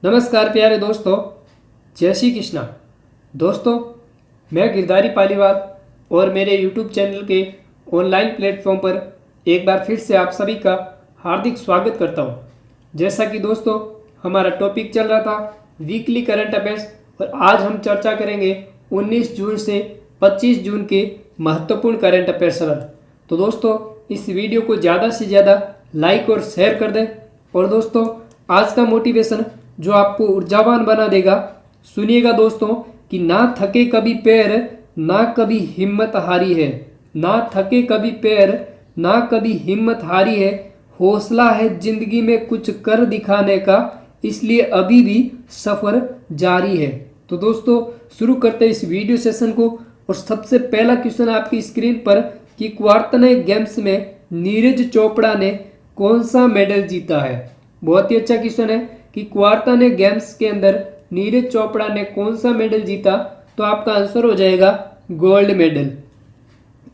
नमस्कार प्यारे दोस्तों, जय श्री कृष्णा। दोस्तों, मैं गिरधारी पालीवाल और मेरे YouTube चैनल के ऑनलाइन प्लेटफॉर्म पर एक बार फिर से आप सभी का हार्दिक स्वागत करता हूं। जैसा कि दोस्तों हमारा टॉपिक चल रहा था वीकली करंट अफेयर्स, और आज हम चर्चा करेंगे 19 जून से 25 जून के महत्वपूर्ण करंट अफेयर्स पर। तो दोस्तों इस वीडियो को ज़्यादा से ज़्यादा लाइक और शेयर कर दें। और दोस्तों आज का मोटिवेशन जो आपको ऊर्जावान बना देगा, सुनिएगा दोस्तों कि ना थके कभी पैर ना कभी हिम्मत हारी है। ना थके कभी पैर ना कभी हिम्मत हारी है, हौसला है जिंदगी में कुछ कर दिखाने का, इसलिए अभी भी सफर जारी है। तो दोस्तों शुरू करते हैं इस वीडियो सेशन को। और सबसे पहला क्वेश्चन आपकी स्क्रीन पर कि क्वार्टरनर गेम्स में नीरज चोपड़ा ने कौन सा मेडल जीता है। बहुत ही अच्छा क्वेश्चन है कि क्वार्टरनर गेम्स के अंदर नीरज चोपड़ा ने कौन सा मेडल जीता। तो आपका आंसर हो जाएगा गोल्ड मेडल।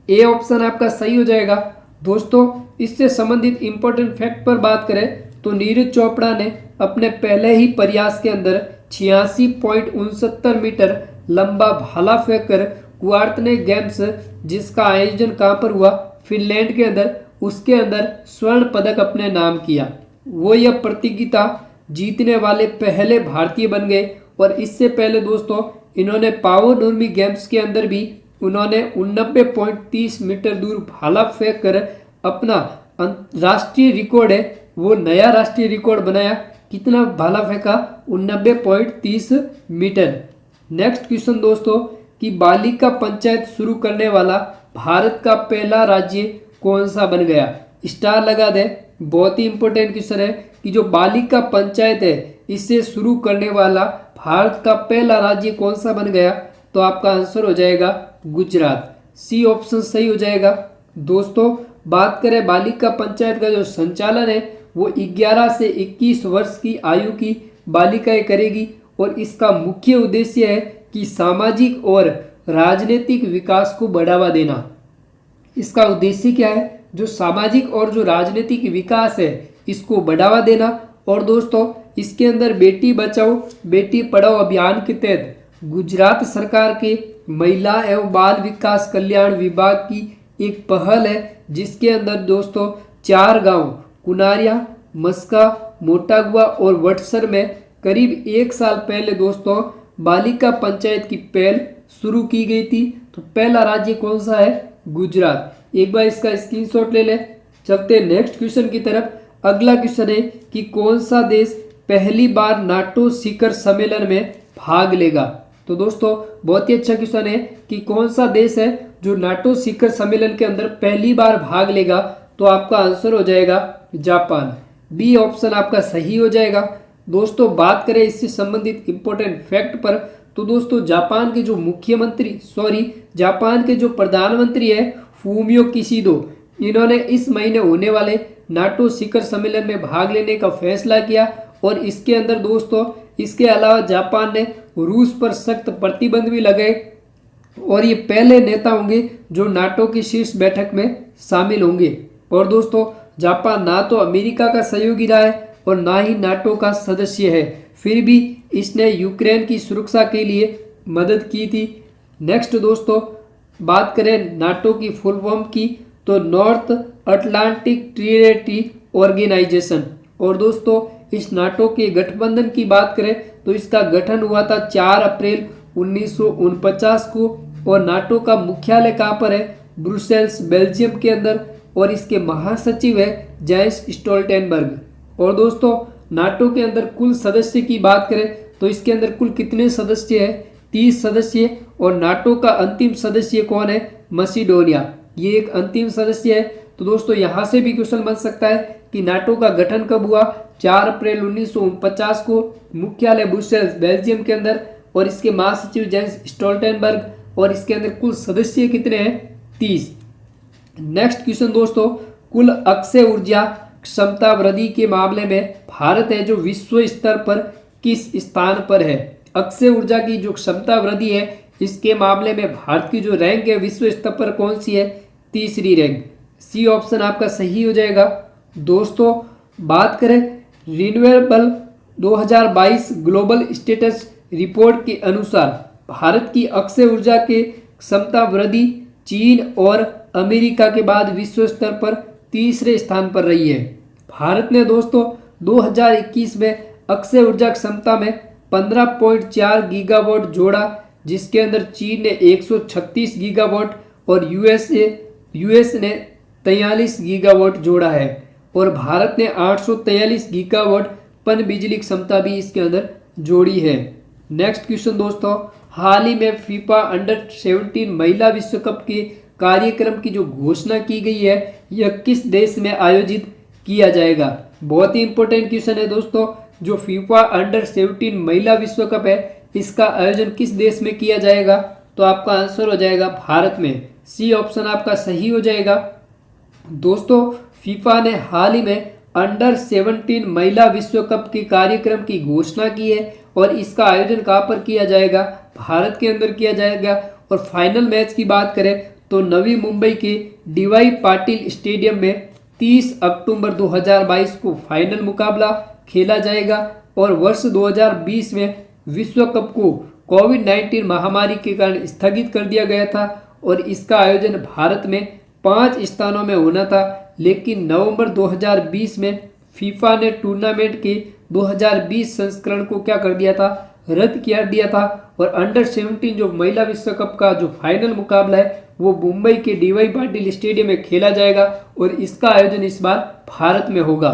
ए ऑप्शन आपका सही हो जाएगा। दोस्तों इससे संबंधित इंपॉर्टेंट फैक्ट पर बात करें तो नीरज चोपड़ा ने अपने पहले ही प्रयास के अंदर 86.69 मीटर लंबा भाला फेंक कर क्वार्टरनर गेम्स, जिसका आयोजन कहाँ पर हुआ, फिनलैंड के अंदर, उसके अंदर स्वर्ण पदक अपने नाम किया। वो यह प्रतियोगिता जीतने वाले पहले भारतीय बन गए। और इससे पहले दोस्तों इन्होंने पावर नूर्मी गेम्स के अंदर भी उन्होंने 89.30 मीटर दूर भाला फेंक कर अपना राष्ट्रीय रिकॉर्ड है वो नया राष्ट्रीय रिकॉर्ड बनाया। कितना भाला फेंका? 89.30 मीटर। नेक्स्ट क्वेश्चन दोस्तों कि बालिका पंचायत शुरू करने वाला भारत का पहला राज्य कौन सा बन गया। स्टार लगा दे। बहुत ही इंपॉर्टेंट क्वेश्चन है कि जो बालिका पंचायत है इसे शुरू करने वाला भारत का पहला राज्य कौन सा बन गया। तो आपका आंसर हो जाएगा गुजरात। सी ऑप्शन सही हो जाएगा। दोस्तों बात करें बालिका पंचायत का जो संचालन है वो 11 से 21 वर्ष की आयु की बालिकाएं करेगी। और इसका मुख्य उद्देश्य है कि सामाजिक और राजनीतिक विकास को बढ़ावा देना। इसका उद्देश्य क्या है? जो सामाजिक और जो राजनीतिक विकास है इसको बढ़ावा देना। और दोस्तों इसके अंदर बेटी बचाओ बेटी पढ़ाओ अभियान के तहत गुजरात सरकार के महिला एवं बाल विकास कल्याण विभाग की एक पहल है, जिसके अंदर दोस्तों 4 गांव कुनारिया, मस्का, मोटागुआ और वटसर में करीब 1 साल पहले दोस्तों बालिका पंचायत की पहल शुरू की गई थी। तो पहला राज्य कौन सा है? गुजरात। एक बार इसका स्क्रीनशॉट ले ले। चलते नेक्स्ट क्वेश्चन की तरफ। अगला क्वेश्चन है कि कौन सा देश पहली बार नाटो शिखर सम्मेलन में भाग लेगा। तो दोस्तों बहुत ही अच्छा क्वेश्चन है कि कौन सा देश है जो नाटो शिखर सम्मेलन के अंदर पहली बार भाग लेगा। तो आपका आंसर हो जाएगा जापान। बी ऑप्शन आपका सही हो जाएगा। दोस्तों बात करें इससे संबंधित इंपॉर्टेंट फैक्ट पर तो दोस्तों जापान के जो प्रधानमंत्री है फूमियो किशिदो, इन्होंने इस महीने होने वाले नाटो शिखर सम्मेलन में भाग लेने का फैसला किया। और इसके अंदर दोस्तों इसके अलावा जापान ने रूस पर सख्त प्रतिबंध भी लगाए। और ये पहले नेता होंगे जो नाटो की शीर्ष बैठक में शामिल होंगे। और दोस्तों जापान ना तो अमेरिका का सहयोगी रहा है और ना ही नाटो का सदस्य है, फिर भी इसने यूक्रेन की सुरक्षा के लिए मदद की थी। नेक्स्ट दोस्तों बात करें नाटो की फुल फॉर्म की तो नॉर्थ अटलांटिक ट्रीटी ऑर्गेनाइजेशन। और दोस्तों इस नाटो के गठबंधन की बात करें तो इसका गठन हुआ था 4 अप्रैल 1949 को। और नाटो का मुख्यालय कहाँ पर है? ब्रुसेल्स, बेल्जियम के अंदर। और इसके महासचिव है जेंस स्टोल्टेनबर्ग। और दोस्तों नाटो के अंदर कुल सदस्य की बात करें तो इसके अंदर कुल कितने सदस्य हैं? 30 सदस्य। और नाटो का अंतिम सदस्य कौन है? मसीडोनिया, ये एक अंतिम सदस्य है। तो दोस्तों यहाँ से भी क्वेश्चन बन सकता है कि नाटो का गठन कब हुआ? 4 अप्रैल 1949 को, मुख्यालय ब्रुसेल्स बेल्जियम के अंदर, और इसके महासचिव जेंस स्टोल्टेनबर्ग। और इसके अंदर कुल सदस्य कितने हैं? 30। नेक्स्ट क्वेश्चन दोस्तों, कुल अक्षय ऊर्जा क्षमता वृद्धि के मामले में भारत है जो विश्व स्तर पर किस स्थान पर है। अक्षय ऊर्जा की जो क्षमता वृद्धि है इसके मामले में भारत की जो रैंक है विश्व स्तर पर कौन सी है? तीसरी रैंक। सी ऑप्शन आपका सही हो जाएगा। दोस्तों बात करें रिन्यूएबल 2022 ग्लोबल स्टेटस रिपोर्ट के अनुसार भारत की अक्षय ऊर्जा के क्षमता वृद्धि चीन और अमेरिका के बाद विश्व स्तर पर तीसरे स्थान पर रही है। भारत ने दोस्तों 2021 में अक्षय ऊर्जा क्षमता में 15.4 गीगावाट जोड़ा, जिसके अंदर चीन ने 136 गीगावाट और यूएस ने 43 गीगावाट जोड़ा है और भारत ने 843 गीगावाट पन बिजली क्षमता भी इसके अंदर जोड़ी है। नेक्स्ट क्वेश्चन दोस्तों, हाल ही में फीफा अंडर 17 महिला विश्व कप के कार्यक्रम की जो घोषणा की गई है, यह किस देश में आयोजित किया जाएगा। बहुत ही इंपॉर्टेंट क्वेश्चन है दोस्तों। जो फीफा अंडर 17 महिला विश्व कप है, इसका आयोजन किस देश में किया जाएगा, तो आपका आंसर हो जाएगा भारत में। सी ऑप्शन आपका सही हो जाएगा। दोस्तों, फीफा ने हाल ही में अंडर 17 महिला विश्व कप के कार्यक्रम की घोषणा की है और इसका आयोजन कहाँ पर किया जाएगा, भारत के अंदर किया जाएगा। और फाइनल मैच की बात करें तो नवी मुंबई के डीवाई पाटिल स्टेडियम में 30 अक्टूबर 2022 को फाइनल मुकाबला खेला जाएगा और वर्ष 2020 में विश्व कप को कोविड-19 महामारी के कारण स्थगित कर दिया गया था और इसका आयोजन भारत में 5 स्थानों में होना था, लेकिन नवंबर 2020 में फीफा ने टूर्नामेंट के 2020 संस्करण को क्या कर दिया था, रद्द कर दिया था और अंडर 17 जो महिला विश्व कप का जो फाइनल मुकाबला है वो मुंबई के डीवाई पाटिल स्टेडियम में खेला जाएगा और इसका आयोजन इस बार भारत में होगा।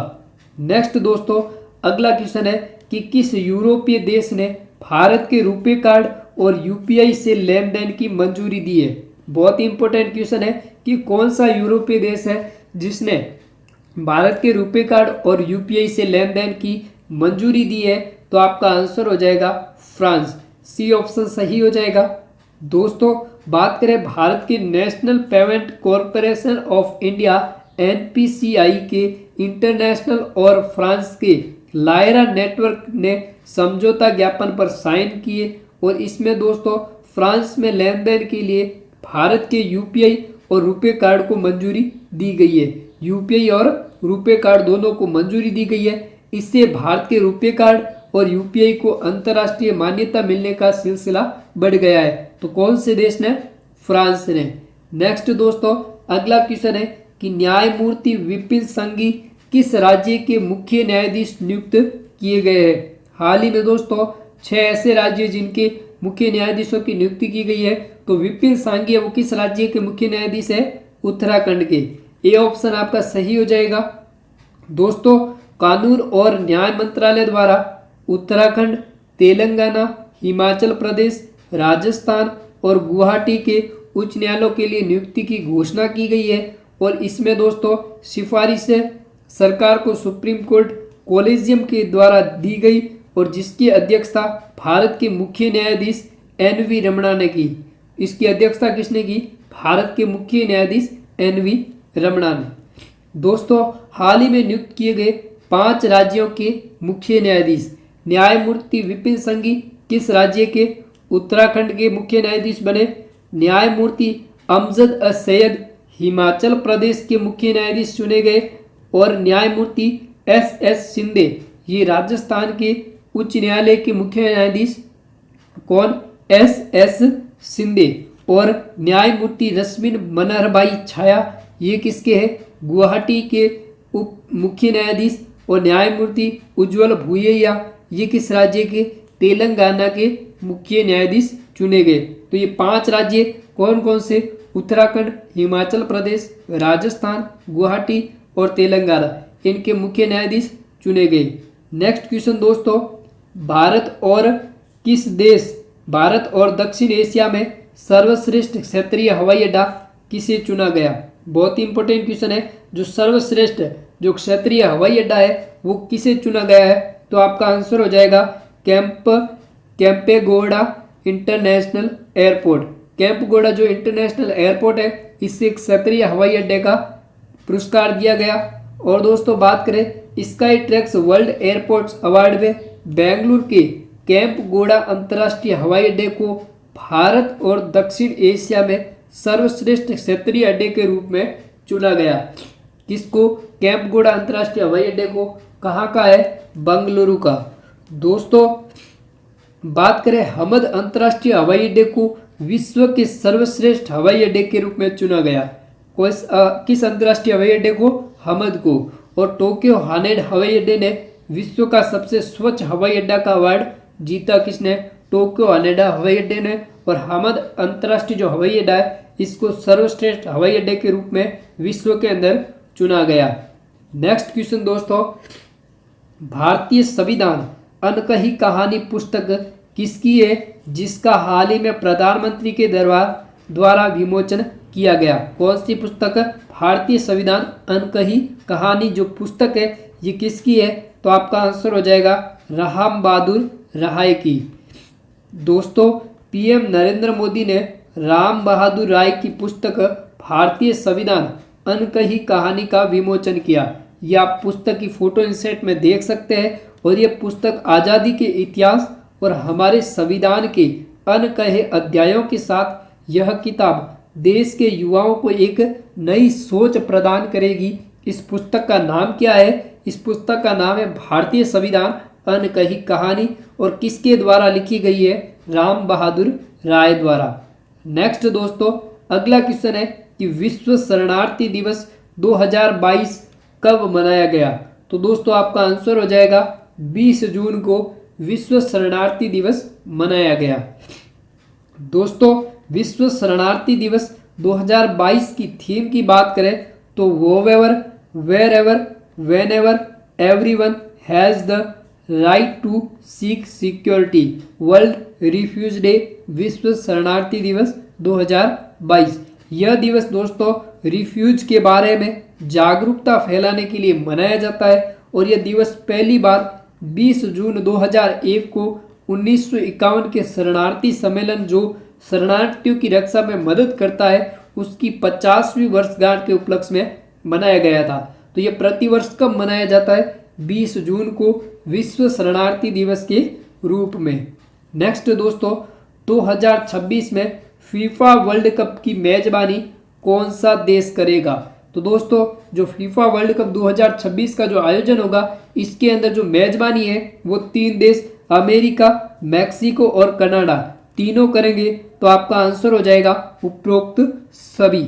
नेक्स्ट दोस्तों, अगला क्वेश्चन है कि किस यूरोपीय देश ने भारत के रुपे कार्ड और यूपीआई से लेन देन की मंजूरी दी है। बहुत ही इंपॉर्टेंट क्वेश्चन है कि कौन सा यूरोपीय देश है जिसने भारत के रुपे कार्ड और यूपीआई से लेन देन की मंजूरी दी है, तो आपका आंसर हो जाएगा फ्रांस। सी ऑप्शन सही हो जाएगा। दोस्तों, बात करें भारत के national payment corporation of India NPCI के इंटरनेशनल और फ्रांस के लायरा नेटवर्क ने समझौता ज्ञापन पर साइन किए और इसमें दोस्तों फ्रांस में लेन देन के लिए भारत के यूपीआई और रुपे कार्ड को मंजूरी दी गई है। यूपीआई और रुपे कार्ड दोनों को मंजूरी दी गई है। इससे भारत के रुपे कार्ड और यूपीआई को अंतर्राष्ट्रीय मान्यता मिलने का सिलसिला बढ़ गया है। तो कौन से देश ने, फ्रांस ने। नेक्स्ट दोस्तों, अगला क्वेश्चन है कि न्यायमूर्ति विपिन संघी किस राज्य के मुख्य न्यायाधीश नियुक्त किए गए हैं। हाल ही में दोस्तों 6 ऐसे राज्य जिनके मुख्य न्यायाधीशों की नियुक्ति की गई है, तो विपिन सांघी है वो किस राज्य के मुख्य न्यायाधीश है, उत्तराखंड के। ए ऑप्शन आपका सही हो जाएगा। दोस्तों, कानून और न्याय मंत्रालय द्वारा उत्तराखंड, तेलंगाना, हिमाचल प्रदेश, राजस्थान और गुवाहाटी के उच्च न्यायालयों के लिए नियुक्ति की घोषणा की गई है और इसमें दोस्तों सिफारिशें सरकार को सुप्रीम कोर्ट कोलेजियम के द्वारा दी गई और जिसकी अध्यक्षता भारत के मुख्य न्यायाधीश एन.वी. रमणा ने की। इसकी अध्यक्षता किसने की, भारत के मुख्य न्यायाधीश एन.वी. रमणा ने। दोस्तों, हाल ही में नियुक्त किए गए 5 राज्यों के मुख्य न्यायाधीश न्यायमूर्ति विपिन संघी किस राज्य के, उत्तराखंड के मुख्य न्यायाधीश बने। न्यायमूर्ति अमजद सैयद हिमाचल प्रदेश के मुख्य न्यायाधीश चुने गए और न्यायमूर्ति एस शिंदे ये राजस्थान के उच्च न्यायालय के मुख्य न्यायाधीश कौन, एस शिंदे। और न्यायमूर्ति रश्मिन मनहरभाई छाया ये किसके हैं, गुवाहाटी के उप मुख्य न्यायाधीश। और न्यायमूर्ति उज्ज्वल भूयैया ये किस राज्य के, तेलंगाना के मुख्य न्यायाधीश चुने गए। तो ये 5 राज्य कौन कौन से, उत्तराखंड, हिमाचल प्रदेश, राजस्थान, गुवाहाटी और तेलंगाना, इनके मुख्य न्यायाधीश चुने गए। नेक्स्ट क्वेश्चन दोस्तों, भारत और दक्षिण एशिया में सर्वश्रेष्ठ क्षेत्रीय हवाई अड्डा किसे चुना गया। बहुत ही इंपॉर्टेंट क्वेश्चन है। जो सर्वश्रेष्ठ जो क्षेत्रीय हवाई अड्डा है वो किसे चुना गया है, तो आपका आंसर हो जाएगा कैंपेगौड़ा इंटरनेशनल एयरपोर्ट। कैंपेगौड़ा जो इंटरनेशनल एयरपोर्ट है इससे क्षेत्रीय हवाई अड्डे का पुरस्कार दिया गया। और दोस्तों बात करें sky tracks world airports award में बेंगलुरु के कैंपेगौड़ा अंतर्राष्ट्रीय हवाई अड्डे को भारत और दक्षिण एशिया में सर्वश्रेष्ठ क्षेत्रीय अड्डे के रूप में चुना गया। किसको, कैंपेगौड़ा अंतर्राष्ट्रीय हवाई अड्डे को, कहाँ का है, बेंगलुरु का। दोस्तों बात करें, हमद अंतर्राष्ट्रीय हवाई अड्डे को विश्व के सर्वश्रेष्ठ हवाई अड्डे के रूप में चुना गया। किस अंतर्राष्ट्रीय हवाई अड्डे को? हमद को। और टोक्यो हानेडे हवाई अड्डे ने विश्व का सबसे स्वच्छ हवाई अड्डा का अवार्ड जीता। किसने? टोक्यो हानेडे हवाई अड्डे ने। और हमद अंतर्राष्ट्रीय जो हवाई अड्डा है इसको सर्वश्रेष्ठ हवाई अड्डे के रूप में विश्व के अंदर चुना गया। नेक्स्ट क्वेश्चन दोस्तों, भारतीय संविधान अनकही कहानी पुस्तक किसकी है जिसका हाल ही में प्रधानमंत्री के दरबार द्वारा विमोचन किया गया? कौन सी पुस्तक? भारतीय संविधान अनकही कहानी जो पुस्तक है ये किसकी है? तो आपका आंसर हो जाएगा राम बहादुर राय की। दोस्तों पीएम नरेंद्र मोदी ने राम बहादुर राय की पुस्तक भारतीय संविधान अनकही कहानी का विमोचन किया। यह आप पुस्तक की फोटो इंसर्ट में देख सकते हैं। और यह पुस्तक आज़ादी के इतिहास और हमारे संविधान के अनकहे अध्यायों के साथ यह किताब देश के युवाओं को एक नई सोच प्रदान करेगी। इस पुस्तक का नाम क्या है? इस पुस्तक का नाम है भारतीय संविधान अनकही कहानी। और किसके द्वारा लिखी गई है? राम बहादुर राय द्वारा। नेक्स्ट दोस्तों अगला क्वेश्चन है कि विश्व शरणार्थी दिवस 2022 कब मनाया गया? तो दोस्तों आपका आंसर हो जाएगा 20 जून को विश्व शरणार्थी दिवस मनाया गया। दोस्तों विश्व शरणार्थी दिवस 2022 की थीम की बात करें तो whoever, wherever, whenever, everyone has the right to seek security, world refuge day, विश्व शरणार्थी दिवस 2022। यह दिवस दोस्तों रिफ्यूज के बारे में जागरूकता फैलाने के लिए मनाया जाता है। और यह दिवस पहली बार 20 जून 2001 को 1951 के शरणार्थी सम्मेलन जो शरणार्थियों की रक्षा में मदद करता है उसकी 50वीं वर्षगांठ के उपलक्ष्य में मनाया गया था। तो यह प्रतिवर्ष कब मनाया जाता है? 20 जून को विश्व शरणार्थी दिवस के रूप में। नेक्स्ट दोस्तों 2026 में फीफा वर्ल्ड कप की मेजबानी कौन सा देश करेगा? तो दोस्तों जो फीफा वर्ल्ड कप 2026 का जो आयोजन होगा इसके अंदर जो मेजबानी है वो 3 देश अमेरिका, मैक्सिको और कनाडा तीनों करेंगे। तो आपका आंसर हो जाएगा उपरोक्त सभी।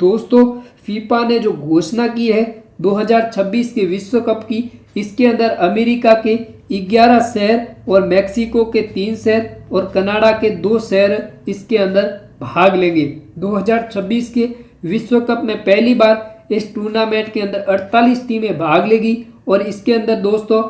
दोस्तों फीफा ने जो घोषणा की है 2026 के विश्व कप की, इसके अंदर अमेरिका के 11 शहर और मैक्सिको के 3 शहर और कनाडा के 2 शहर इसके अंदर भाग लेंगे। 2026 के विश्व कप में पहली बार इस टूर्नामेंट के अंदर 48 टीमें भाग लेगी। और इसके अंदर दोस्तों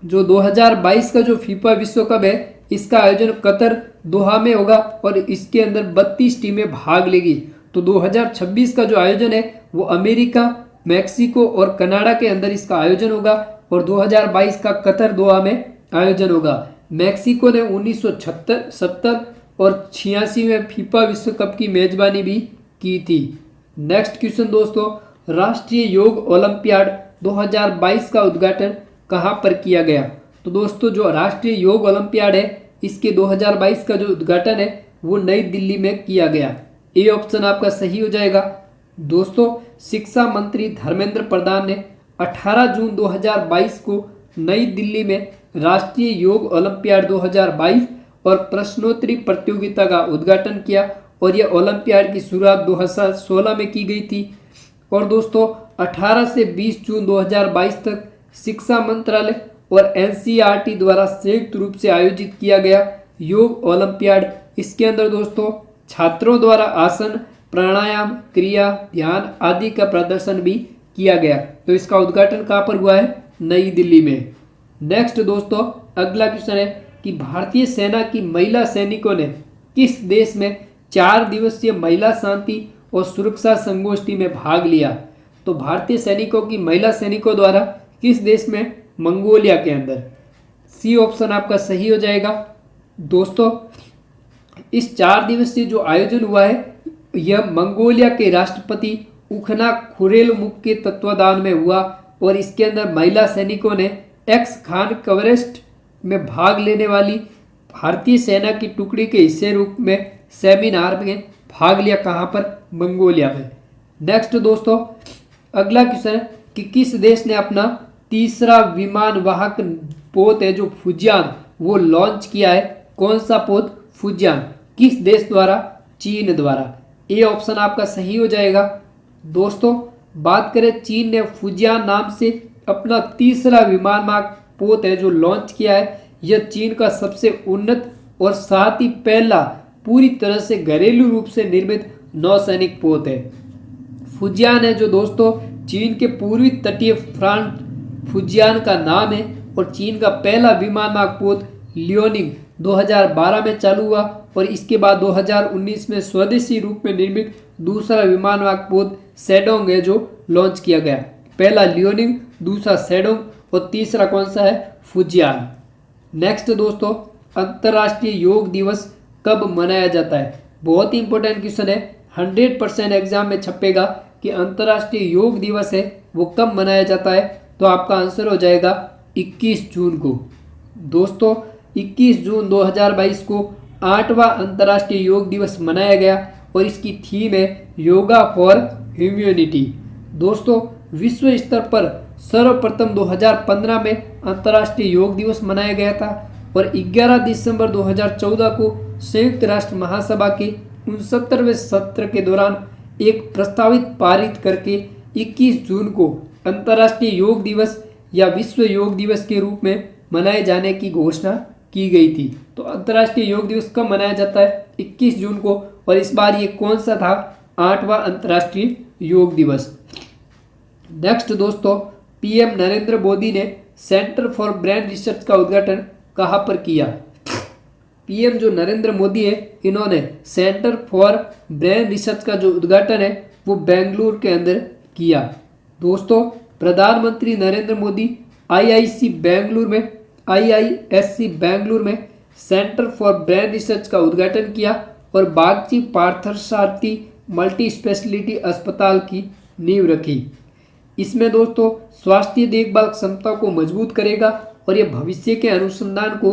जो 2022 का जो फीफा विश्व कप है इसका आयोजन कतर दोहा में होगा और इसके अंदर 32 टीमें भाग लेगी। तो 2026 का जो आयोजन है वो अमेरिका, मैक्सिको और कनाडा के अंदर इसका आयोजन होगा। और 2022 का कतर दोहा में आयोजन होगा। मैक्सिको ने 1976, 70 और 86 में फीफा विश्व कप की मेजबानी भी की थी। नेक्स्ट क्वेश्चन दोस्तों, राष्ट्रीय योग ओलंपियाड 2022 का उद्घाटन कहाँ पर किया गया? तो दोस्तों जो राष्ट्रीय योग ओलंपियाड है इसके 2022 का जो उद्घाटन है वो नई दिल्ली में किया गया। ए ऑप्शन आपका सही हो जाएगा। दोस्तों शिक्षा मंत्री धर्मेंद्र प्रधान ने 18 जून 2022 को नई दिल्ली में राष्ट्रीय योग ओलंपियाड 2022 और प्रश्नोत्तरी प्रतियोगिता का उद्घाटन किया। और यह ओलंपियाड की शुरुआत 2016 में की गई थी। और दोस्तों 18 से 20 जून 2022 तक शिक्षा मंत्रालय और एनसीईआरटी द्वारा संयुक्त रूप से आयोजित किया गया योग ओलंपियाड। इसके अंदर दोस्तों छात्रों द्वारा आसन, प्राणायाम, क्रिया, ध्यान आदि का प्रदर्शन भी किया गया। तो इसका उद्घाटन कहाँ पर हुआ है? नई दिल्ली में। नेक्स्ट दोस्तों अगला क्वेश्चन है कि भारतीय सेना की महिला सैनिकों ने किस देश में 4 दिवसीय महिला शांति और सुरक्षा संगोष्ठी में भाग लिया? तो भारतीय सैनिकों की महिला सैनिकों द्वारा किस देश में? मंगोलिया के अंदर। सी ऑप्शन आपका सही हो जाएगा। दोस्तों इस 4 दिवसीय जो आयोजन हुआ है यह मंगोलिया के राष्ट्रपति उखना खुरेलमुख के तत्वाधान में हुआ। और इसके अंदर महिला सैनिकों ने एक्स खान कवरेस्ट में भाग लेने वाली भारतीय सेना की टुकड़ी के हिस्से रूप में सेमिनार में भाग लिया। कहाँ पर? मंगोलिया में। नेक्स्ट दोस्तों अगला क्वेश्चन है कि किस देश ने अपना तीसरा विमान वाहक पोत है जो फुजियान, वो लॉन्च किया है। कौन सा पोत? फुजियान। किस देश द्वारा? चीन द्वारा। ए ऑप्शन आपका सही हो जाएगा। दोस्तों बात करें, चीन ने फुजियान नाम से अपना तीसरा विमान वाहक पोत है जो लॉन्च किया है। यह चीन का सबसे उन्नत और साथ ही पहला पूरी तरह से घरेलू रूप से निर्मित नौसैनिक पोत है। फुजियान है जो दोस्तों चीन के पूर्वी तटीय फ्रांस फुजियान का नाम है और चीन का पहला विमान वाहक पोत लियोनिंग 2012 में चालू हुआ और इसके बाद 2019 में स्वदेशी रूप में निर्मित दूसरा विमान वाहक पोत सेडोंग है जो लॉन्च किया गया। पहला लियोनिंग, दूसरा सेडोंग और तीसरा कौन सा है? फुजियान। नेक्स्ट दोस्तों, अंतर्राष्ट्रीय योग दिवस कब मनाया जाता है? बहुत ही इंपॉर्टेंट क्वेश्चन है, 100% एग्जाम में छपेगा कि अंतर्राष्ट्रीय योग दिवस है वो कब मनाया जाता है। तो आपका आंसर हो जाएगा 21 जून को। दोस्तों 21 जून 2022 को 8वां अंतर्राष्ट्रीय योग दिवस मनाया गया और इसकी थीम है योगा फॉर ह्यूमैनिटी। दोस्तों विश्व स्तर पर सर्वप्रथम 2015 में अंतर्राष्ट्रीय योग दिवस मनाया गया था और 11 दिसंबर 2014 को संयुक्त राष्ट्र महासभा के 69वें सत्र के दौरान एक प्रस्तावित पारित करके 21 जून को अंतर्राष्ट्रीय योग दिवस या विश्व योग दिवस के रूप में मनाए जाने की घोषणा की गई थी। तो अंतर्राष्ट्रीय योग दिवस कब मनाया जाता है? 21 जून को। और इस बार ये कौन सा था? 8वां अंतर्राष्ट्रीय योग दिवस। नेक्स्ट दोस्तों, पीएम नरेंद्र मोदी ने सेंटर फॉर ब्रेन रिसर्च का उद्घाटन कहाँ पर किया? पीएम जो नरेंद्र मोदी है इन्होंने सेंटर फॉर ब्रेन रिसर्च का जो उद्घाटन है वो बेंगलुरु के अंदर किया। दोस्तों प्रधानमंत्री नरेंद्र मोदी आईआईएससी बेंगलुरु में सेंटर फॉर ब्रेन रिसर्च का उद्घाटन किया और बागची पार्थसारथी मल्टी स्पेशलिटी अस्पताल की नींव रखी। इसमें दोस्तों स्वास्थ्य देखभाल क्षमता को मजबूत करेगा और यह भविष्य के अनुसंधान को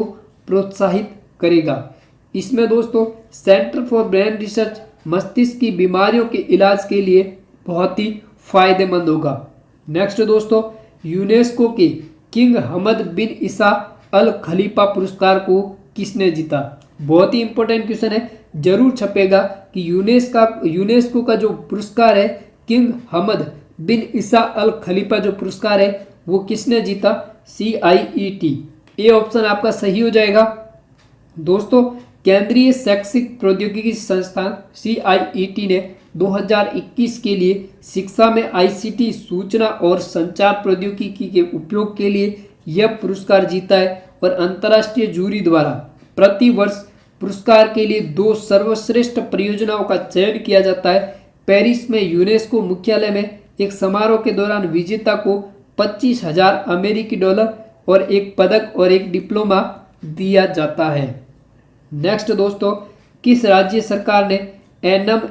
प्रोत्साहित करेगा। इसमें दोस्तों सेंटर फॉर ब्रेन रिसर्च मस्तिष्क की बीमारियों के इलाज के लिए बहुत ही फायदेमंद होगा। नेक्स्ट दोस्तों, यूनेस्को के किंग हमद बिन ईसा अल खलीफा पुरस्कार को किसने जीता? बहुत ही इंपॉर्टेंट क्वेश्चन है, जरूर छपेगा कि यूनेस्को का जो पुरस्कार है किंग हमद बिन ईसा अल खलीफा जो पुरस्कार है वो किसने जीता? CIET। ये ऑप्शन आपका सही हो जाएगा। दोस्तों केंद्रीय शैक्षिक प्रौद्योगिकी संस्थान CIET ने 2021 के लिए शिक्षा में ICT सूचना और संचार प्रौद्योगिकी के उपयोग के लिए यह पुरस्कार जीता है और अंतर्राष्ट्रीय जूरी द्वारा प्रति वर्ष पुरस्कार के लिए 2 सर्वश्रेष्ठ परियोजनाओं का चयन किया जाता है। पेरिस में यूनेस्को मुख्यालय में एक समारोह के दौरान विजेता को 25,000 अमेरिकी डॉलर और एक पदक और एक डिप्लोमा दिया जाता है। नेक्स्ट दोस्तों, किस राज्य सरकार ने एनम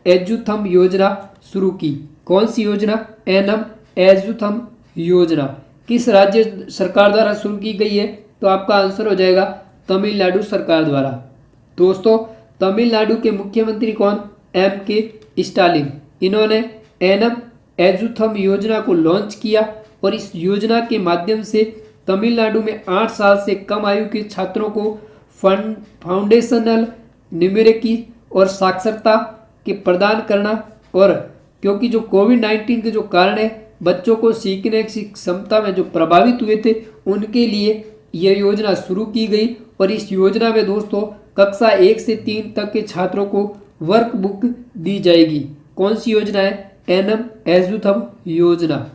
एजुथम योजना शुरू की? कौन सी योजना? एनम एजुथम योजना किस राज्य सरकार द्वारा शुरू की गई है? तो आपका आंसर हो जाएगा तमिलनाडु सरकार द्वारा। दोस्तों तमिलनाडु के मुख्यमंत्री कौन? MK Stalin. इन्होंने एनम एजुथम योजना को लॉन्च किया और इस योजना के माध्यम से तमिलनाडु में 8 साल से कम आयु के छात्रों को फाउंडेशनल न्यूमेरिकी और साक्षरता के प्रदान करना, और क्योंकि जो कोविड-19 के जो कारण है बच्चों को सीखने की क्षमता में जो प्रभावित हुए थे उनके लिए यह योजना शुरू की गई। और इस योजना में दोस्तों कक्षा 1 से 3 तक के छात्रों को वर्क बुक दी जाएगी। कौन सी योजना है? एनम एजुथम योजना।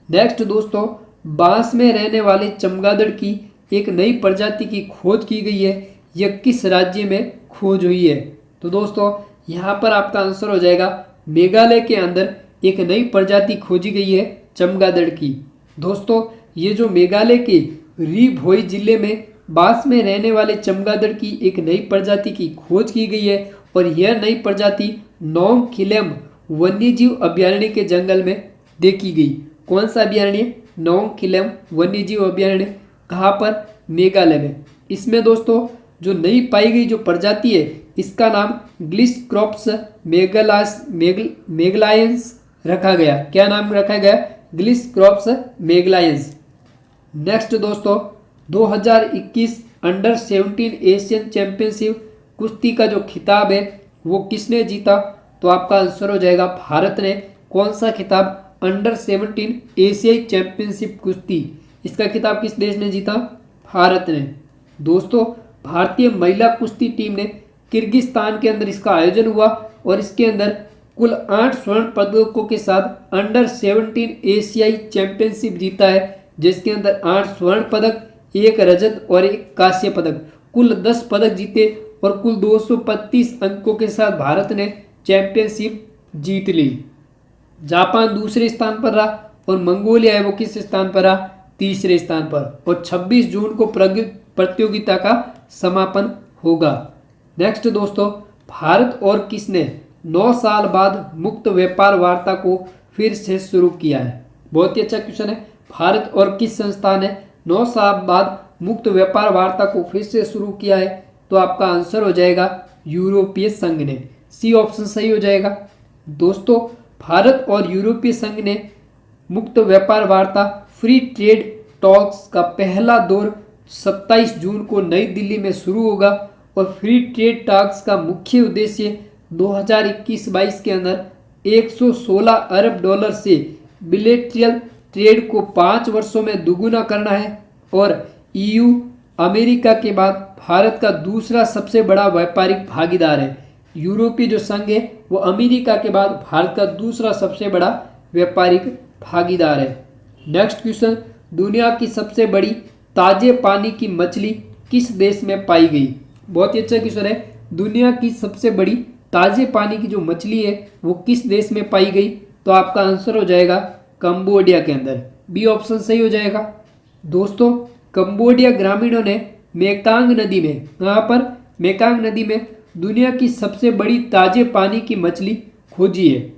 नेक्स्ट दोस्तों, बांस में रहने वाले चमगादड़ की एक नई प्रजाति की खोज की गई है। यह किस राज्य में खोज हुई है? तो दोस्तों यहाँ पर आपका आंसर हो जाएगा मेघालय के अंदर एक नई प्रजाति खोजी गई है चमगादड़ की। दोस्तों ये जो मेघालय के री भोई जिले में बांस में रहने वाले चमगादड़ की एक नई प्रजाति की खोज की गई है और यह नई प्रजाति नोंग खिलेम वन्यजीव अभयारण्य के जंगल में देखी गई। कौन सा अभयारण्य? नोंग खिलेम वन्यजीव अभयारण्य। कहाँ पर? मेघालय में। इसमें दोस्तों जो नई पाई गई जो प्रजाति है इसका नाम ग्लिस्क्रोप्स मेगलायंस रखा गया। क्या नाम रखा गया? ग्लिस क्रॉप्स मैगलायंस। नेक्स्ट दोस्तों 2021 अंडर 17 एशियन चैंपियनशिप कुश्ती का जो खिताब है वो किसने जीता? तो आपका आंसर हो जाएगा भारत ने। कौन सा खिताब? अंडर 17 एशियाई चैंपियनशिप कुश्ती, इसका खिताब किस देश ने जीता? भारत ने। दोस्तों भारतीय महिला कुश्ती टीम ने किर्गिस्तान के अंदर इसका आयोजन हुआ और इसके अंदर कुल 8 स्वर्ण पदकों के साथ अंडर 17 एशियाई चैंपियनशिप जीता है, जिसके अंदर 8 स्वर्ण पदक, 1 रजत और 1 कांस्य पदक, कुल 10 पदक जीते और कुल 225 अंकों के साथ भारत ने चैंपियनशिप जीत ली। जापान दूसरे स्थान पर रहा और मंगोलिया है वो किस स्थान पर रहा? तीसरे स्थान पर। और 26 जून को प्रतियोगिता का समापन होगा। नेक्स्ट दोस्तों भारत और किसने 9 साल बाद मुक्त व्यापार वार्ता को फिर से शुरू किया है? बहुत ही अच्छा क्वेश्चन है। भारत और किस संस्थान ने 9 साल बाद मुक्त व्यापार वार्ता को फिर से शुरू किया है? तो आपका आंसर हो जाएगा यूरोपीय संघ ने। सी ऑप्शन सही हो जाएगा। दोस्तों भारत और यूरोपीय संघ ने मुक्त व्यापार वार्ता फ्री ट्रेड टॉक्स का पहला दौर 27 जून को नई दिल्ली में शुरू होगा और फ्री ट्रेड टॉक्स का मुख्य उद्देश्य 2021-22 के अंदर 116 अरब डॉलर से बिलेटरल ट्रेड को 5 वर्षों में दुगुना करना है और ईयू अमेरिका के बाद भारत का दूसरा सबसे बड़ा व्यापारिक भागीदार है। यूरोपीय जो संघ है वो अमेरिका के बाद भारत का दूसरा सबसे बड़ा व्यापारिक भागीदार है। नेक्स्ट क्वेश्चन, दुनिया की सबसे बड़ी ताजे पानी की मछली किस देश में पाई गई? बहुत ही अच्छा क्वेश्चन है। दुनिया की सबसे बड़ी ताजे पानी की जो मछली है वो किस देश में पाई गई? तो आपका आंसर हो जाएगा कंबोडिया के अंदर। बी ऑप्शन सही हो जाएगा। दोस्तों कंबोडिया ग्रामीणों ने मेकांग नदी में, यहाँ पर मेकांग नदी में दुनिया की सबसे बड़ी ताजे पानी की मछली खोजी है।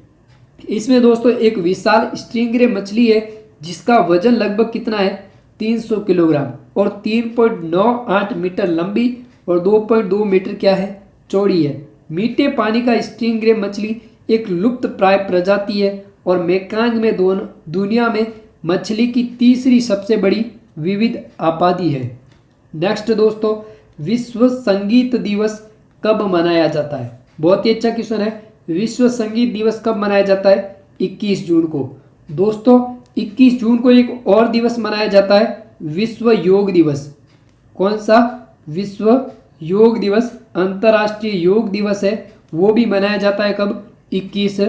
इसमें दोस्तों एक विशाल स्टिंगरे मछली है जिसका वजन लगभग कितना है? 300 किलोग्राम और 3.98 मीटर लंबी और 2.2 मीटर क्या है? चौड़ी है। मीठे पानी का स्टिंगरे मछली एक लुप्त प्राय प्रजाति है और मेकांग में दुनिया में मछली की तीसरी सबसे बड़ी विविध आबादी है। नेक्स्ट दोस्तों विश्व संगीत दिवस कब मनाया जाता है? बहुत ही अच्छा क्वेश्चन है। विश्व संगीत दिवस कब मनाया जाता है? 21 जून को। दोस्तों 21 जून को एक और दिवस मनाया जाता है, विश्व योग दिवस। कौन सा? विश्व योग दिवस, अंतर्राष्ट्रीय योग दिवस है, वो भी मनाया जाता है कब? 21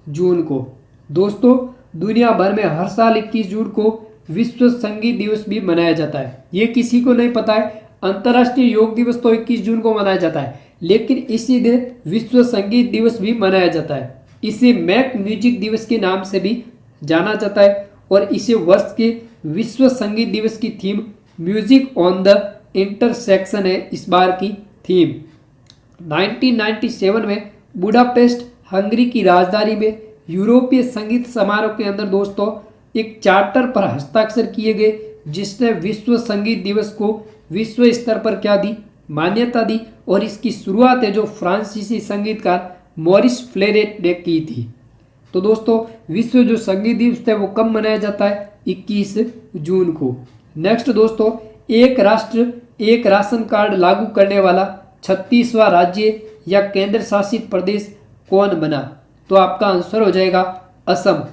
जून को। दोस्तों दुनिया भर में हर साल 21 जून को विश्व संगीत दिवस भी मनाया जाता है। ये किसी को नहीं पता है। अंतर्राष्ट्रीय योग दिवस तो 21 जून को मनाया जाता है, लेकिन इसी दिन विश्व संगीत दिवस भी मनाया जाता है। इसे मैक म्यूजिक दिवस के नाम से भी जाना जाता है और इसे वर्ष के विश्व संगीत दिवस की theme music on the intersection है इस बार की थीम। 1997 में बुडापेस्ट हंगरी की राजधानी में यूरोपीय संगीत समारोह के अंदर दोस्तों एक चार्टर पर हस्ताक्षर किए गए जिसने विश्व संगीत दिवस को विश्व स्तर पर क्या दी? मान्यता दी। और इसकी शुरुआत है जो फ्रांसीसी संगीतकार मॉरिस फ्लेरेट ने की थी। तो दोस्तों विश्व जो संगीत दिवस है वो कब मनाया जाता है? 21 जून को। नेक्स्ट दोस्तों एक राष्ट्र एक राशन कार्ड लागू करने वाला 36वां राज्य या केंद्र शासित प्रदेश कौन बना? तो आपका आंसर हो जाएगा असम।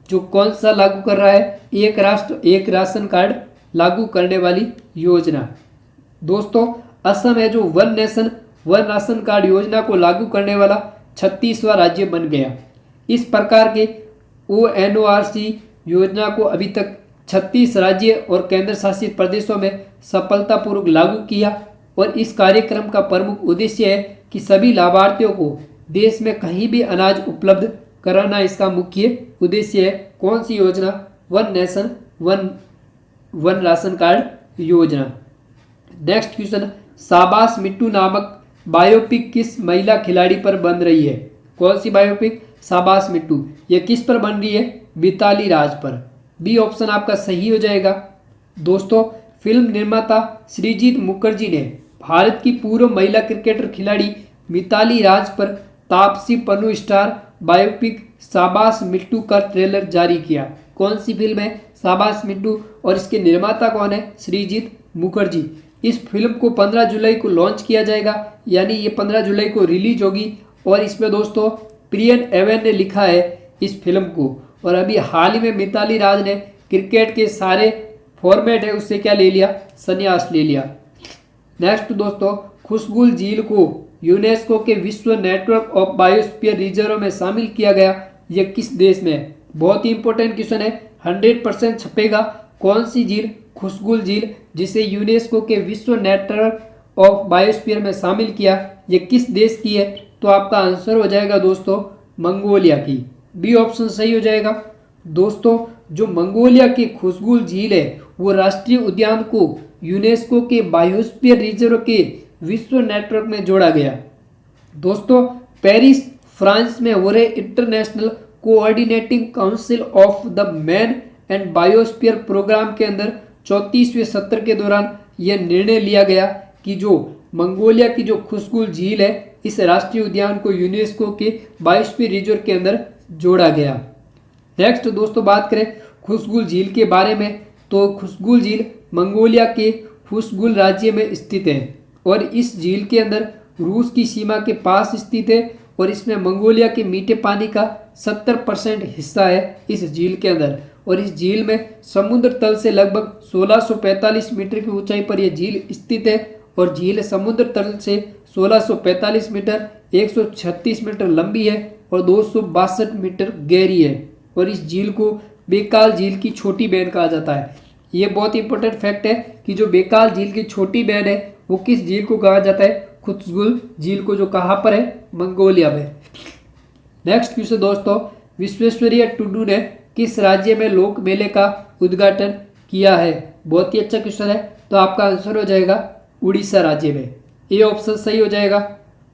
जो कौन सा लागू कर रहा है? एक राष्ट्र एक राशन कार्ड लागू करने वाली योजना। दोस्तों असम है जो one nation one ration card योजना को लागू करने वाला 36वां राज्य बन गया। इस प्रकार के ONORC योजना को अभी तक 36 राज्य और केंद्र शासित प्रदेशों में सफलतापूर्वक लागू किया और इस कार्यक्रम का प्रमुख उद्देश्य है कि सभी लाभार्थियों को देश में कहीं भी अनाज उपलब्ध कराना इसका मुख्य उद्देश्य है। कौन सी योजना? One nation one ration card योजना। नेक्स्ट क्वेश्चन, शाबाश मिट्टू नामक बायोपिक किस महिला खिलाड़ी पर बन रही है? कौन सी बायोपिक? शाबाश मिट्टू। ये किस पर बन रही है? मिताली राज पर। बी ऑप्शन आपका सही हो जाएगा। दोस्तों फिल्म निर्माता श्रीजीत मुखर्जी ने भारत की पूर्व महिला क्रिकेटर खिलाड़ी मिताली राज पर तापसी पन्नू स्टार बायोपिक शाबाश मिट्टू का ट्रेलर जारी किया। कौन सी फिल्म है शाबाश मिट्टू और इसके निर्माता कौन है? श्रीजीत मुखर्जी। इस फिल्म को 15 जुलाई को लॉन्च किया जाएगा, यानी ये 15 जुलाई को रिलीज होगी। और इसमें दोस्तों प्रियन एवन ने लिखा है इस फिल्म को। और अभी हाल ही में मिताली राज ने क्रिकेट के सारे फॉर्मेट है उससे क्या ले लिया? संन्यास ले लिया। नेक्स्ट दोस्तों, खुशबुल झील को यूनेस्को के विश्व नेटवर्क ऑफ बायोस्फीयर रिजर्व में शामिल किया गया। यह किस देश में है? बहुत ही इंपॉर्टेंट क्वेश्चन है, 100% छपेगा। कौन सी झील? खुशबुल झील, जिसे यूनेस्को के विश्व नेटवर्क ऑफ बायोस्फीयर में शामिल किया। यह किस देश की है? तो आपका आंसर हो जाएगा दोस्तों मंगोलिया की। बी ऑप्शन सही हो जाएगा। दोस्तों जो मंगोलिया की खुशबुल झील है वो राष्ट्रीय उद्यान को यूनेस्को के बायोस्फीयर रिजर्व के विश्व नेटवर्क में जोड़ा गया। दोस्तों पेरिस फ्रांस में हो रहे international coordinating council of the man and biosphere programme के अंदर 34वें सत्र के दौरान यह निर्णय लिया गया कि जो मंगोलिया की जो खुशबुल झील है इस राष्ट्रीय उद्यान को यूनेस्को के बायोस्फीयर रिजर्व के अंदर जोड़ा गया। नेक्स्ट दोस्तों बात करें खुशबुल झील के बारे में, तो खुशबुल झील मंगोलिया के खुशबुल राज्य में स्थित है और इस झील के अंदर रूस की सीमा के पास स्थित है। और इसमें मंगोलिया के मीठे पानी का 70% हिस्सा है इस झील के अंदर। और इस झील में समुद्र तल से लगभग 1645 मीटर की ऊंचाई पर यह झील स्थित है। और झील समुद्र तल से 1645 मीटर 136 मीटर लंबी है और 262 मीटर गहरी है। और इस झील को बेकाल झील की छोटी बहन कहा जाता है। ये बहुत इंपॉर्टेंट फैक्ट है कि जो बेकाल झील की छोटी बहन है वो किस झील को कहा जाता है? खुशबुल झील को, जो कहाँ पर है? मंगोलिया में। नेक्स्ट क्वेश्चन दोस्तों, विश्वेश्वरैया टुडू ने किस राज्य में लोक मेले का उद्घाटन किया है? बहुत ही अच्छा क्वेश्चन है, तो आपका आंसर हो जाएगा उड़ीसा राज्य में। ये ऑप्शन सही हो जाएगा।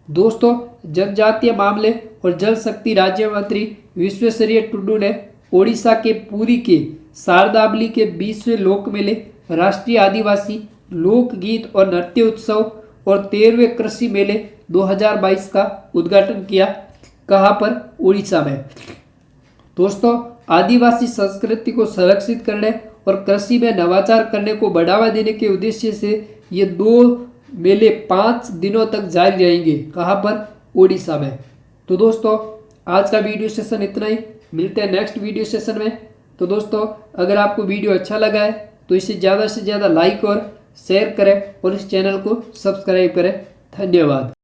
दोस्तों जनजातीय मामले और जल शक्ति राज्य मंत्री विश्वेश्वरैया टुडू ने ओडिशा के पुरी के शारदाबली के 20वें लोक मेले, राष्ट्रीय आदिवासी लोकगीत और नृत्य उत्सव और 13वें कृषि मेले 2022 का उद्घाटन किया। कहाँ पर? उड़ीसा में। दोस्तों आदिवासी संस्कृति को संरक्षित करने और कृषि में नवाचार करने को बढ़ावा देने के उद्देश्य से ये 2 मेले 5 दिनों तक जारी रहेंगे। कहाँ पर? उड़ीसा में। तो दोस्तों आज का वीडियो सेशन इतना ही, मिलते हैं नेक्स्ट वीडियो सेशन में। तो दोस्तों अगर आपको वीडियो अच्छा लगा है तो इसे ज़्यादा से ज़्यादा लाइक और शेयर करें और इस चैनल को सब्सक्राइब करें। धन्यवाद।